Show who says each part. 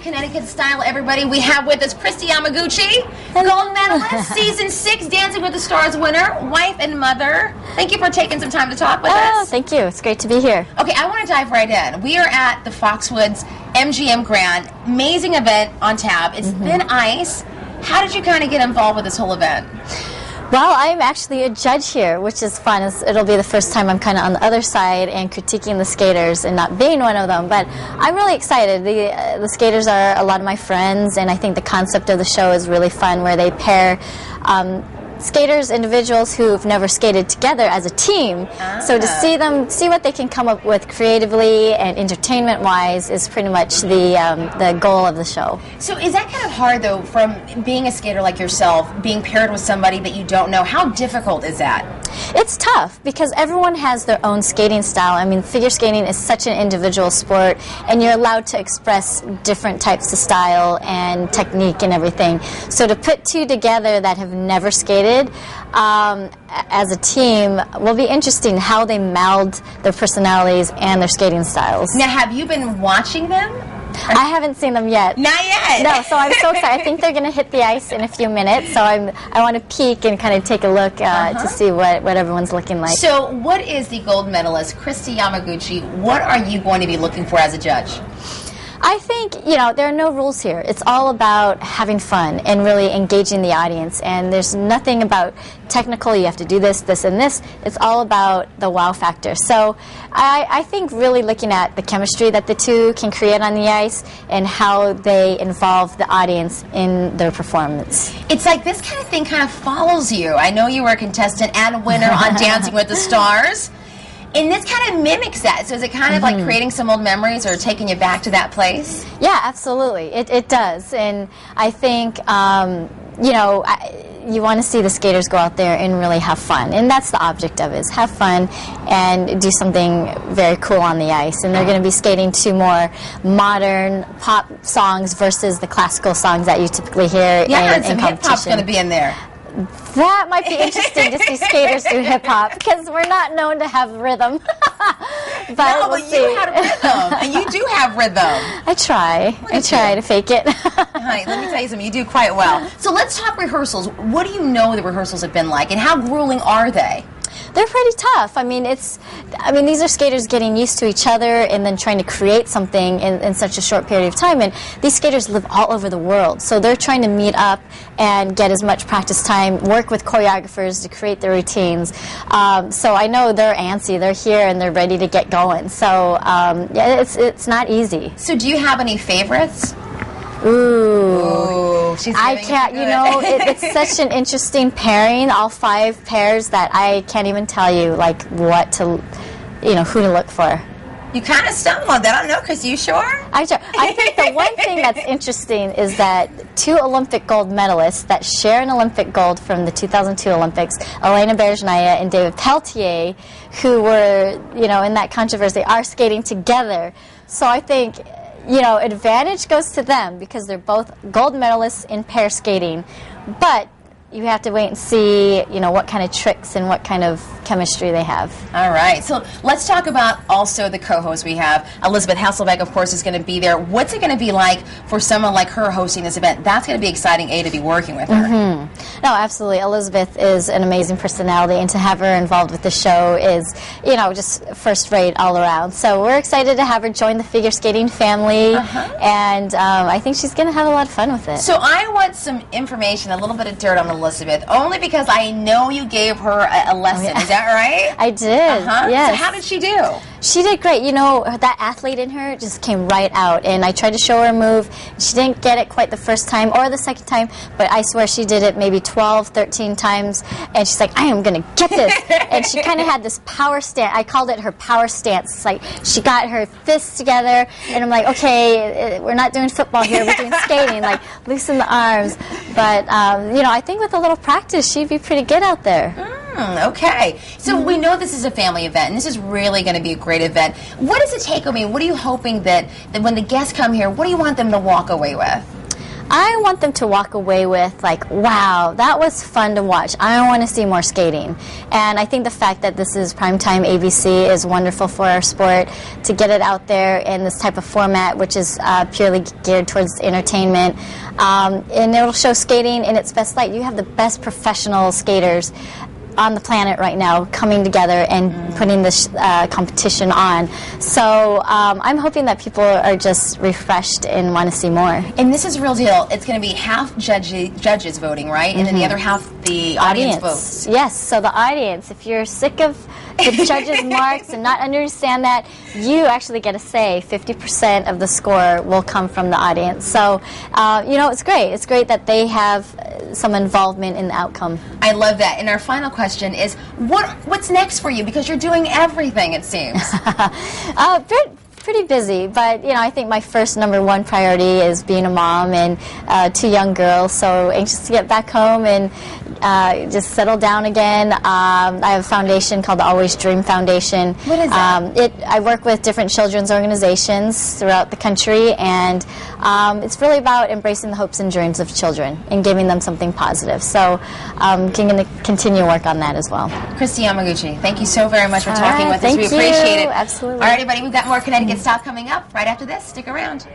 Speaker 1: Connecticut Style, everybody. We have with us Kristi Yamaguchi, gold medalist, season 6 Dancing with the Stars winner, wife and mother. Thank you for taking some time to talk with us.
Speaker 2: Thank you. It's great to be here.
Speaker 1: Okay, I want to dive right in. We are at the Foxwoods MGM Grand. Amazing event on tap. It's thin ice. How did you kind of get involved with this whole event?
Speaker 2: Well, I'm actually a judge here, which is fun. It'll be the first time I'm kind of on the other side and critiquing the skaters and not being one of them. But I'm really excited. The skaters are a lot of my friends, and I think the concept of the show is really fun, where they pair skaters, individuals who've never skated together as a team. So to see what they can come up with creatively and entertainment-wise is pretty much the goal of the show.
Speaker 1: So is that kind of hard, though, from being a skater like yourself, being paired with somebody that you don't know? How difficult is that?
Speaker 2: It's tough because everyone has their own skating style. I mean, figure skating is such an individual sport, and you're allowed to express different types of style and technique and everything. So to put two together that have never skated as a team will be interesting, how they meld their personalities and their skating styles.
Speaker 1: Now, have you been watching them?
Speaker 2: I haven't seen them yet.
Speaker 1: Not yet?
Speaker 2: No, so I'm so excited. I think they're going to hit the ice in a few minutes, so I want to peek and kind of take a look to see what everyone's looking like.
Speaker 1: So what is the gold medalist, Kristi Yamaguchi? What are you going to be looking for as a judge?
Speaker 2: I think, there are no rules here. It's all about having fun and really engaging the audience. And there's nothing about technical, you have to do this, this, and this. It's all about the wow factor. So I think really looking at the chemistry that the two can create on the ice and how they involve the audience in their performance.
Speaker 1: It's like this kind of thing kind of follows you. I know you were a contestant and a winner on Dancing with the Stars. And this kind of mimics that. So is it kind of like creating some old memories or taking you back to that place?
Speaker 2: Yeah, absolutely. It does. And I think, you want to see the skaters go out there and really have fun. And that's the object of it, is have fun and do something very cool on the ice. And they're going to be skating to more modern pop songs versus the classical songs that you typally hear in competition.
Speaker 1: Some hip-hop's going to be in there.
Speaker 2: That might be interesting to see skaters do hip-hop, because we're not known to have rhythm.
Speaker 1: But you had rhythm, and you do have rhythm.
Speaker 2: I try to fake it.
Speaker 1: Honey, let me tell you something, you do quite well. So let's talk rehearsals. What do you know the rehearsals have been like, and how grueling are they?
Speaker 2: They're pretty tough. I mean, these are skaters getting used to each other and then trying to create something in such a short period of time. And these skaters live all over the world, so they're trying to meet up and get as much practice time, work with choreographers to create their routines. So I know they're antsy. They're here and they're ready to get going. So it's not easy.
Speaker 1: So do you have any favorites?
Speaker 2: Ooh.
Speaker 1: I
Speaker 2: can't, it's such an interesting pairing, all 5 pairs, that I can't even tell you, like, what to, who to look for.
Speaker 1: You kind of stumbled on that. I don't know, Chris, you sure?
Speaker 2: I think the one thing that's interesting is that 2 Olympic gold medalists that share an Olympic gold from the 2002 Olympics, Elena Berezhnaya and David Peltier, who were, in that controversy, are skating together. So I think, advantage goes to them because they're both gold medalists in pair skating. But you have to wait and see, what kind of tricks and what kind of chemistry they have.
Speaker 1: All right. So let's talk about also the co-host we have. Elizabeth Hasselbeck, of course, is going to be there. What's it going to be like for someone like her hosting this event? That's going to be exciting, to be working with her.
Speaker 2: No, absolutely. Elizabeth is an amazing personality, and to have her involved with the show is, just first rate all around. So we're excited to have her join the figure skating family, and I think she's going to have a lot of fun with it.
Speaker 1: So I want some information, a little bit of dirt on Elizabeth, only because I know you gave her a lesson.
Speaker 2: Oh, yeah.
Speaker 1: Is that right?
Speaker 2: I did. Yes.
Speaker 1: So how did she do?
Speaker 2: She did great. That athlete in her just came right out, and I tried to show her a move. She didn't get it quite the first time or the second time, but I swear she did it maybe 12, 13 times, and she's like, I am going to get this. And she kind of had this power stance. I called it her power stance. It's like she got her fists together, and I'm like, okay, we're not doing football here. We're doing skating, like loosen the arms. But, I think with a little practice, she'd be pretty good out there.
Speaker 1: Okay. So we know this is a family event, and this is really going to be a great event. What does it take? I mean, what are you hoping that when the guests come here, what do you want them to walk away with?
Speaker 2: I want them to walk away with like, wow, that was fun to watch. I want to see more skating. And I think the fact that this is primetime ABC is wonderful for our sport, to get it out there in this type of format, which is purely geared towards entertainment. And it'll show skating in its best light. You have the best professional skaters on the planet right now coming together and putting this competition on. So I'm hoping that people are just refreshed and want to see more.
Speaker 1: And this is real deal. It's going to be half judges voting, right? And then the other half the audience votes.
Speaker 2: Yes, so the audience, if you're sick of the judges' marks and not understand that, you actually get a say. 50% of the score will come from the audience. So, you know, it's great. It's great that they have some involvement in the outcome.
Speaker 1: I love that. And our final question is, what's next for you? Because you're doing everything, it seems.
Speaker 2: Pretty busy, but you know, I think my first #1 priority is being a mom and 2 young girls, so anxious to get back home and just settle down again. I have a foundation called the Always Dream Foundation.
Speaker 1: What is that?
Speaker 2: I work with different children's organizations throughout the country, and it's really about embracing the hopes and dreams of children and giving them something positive. So I'm going to continue work on that as well.
Speaker 1: Kristi Yamaguchi, thank you so very much for talking with us. We appreciate it.
Speaker 2: Absolutely.
Speaker 1: All right, everybody, we've got more Connecticut Style coming up right after this. Stick around.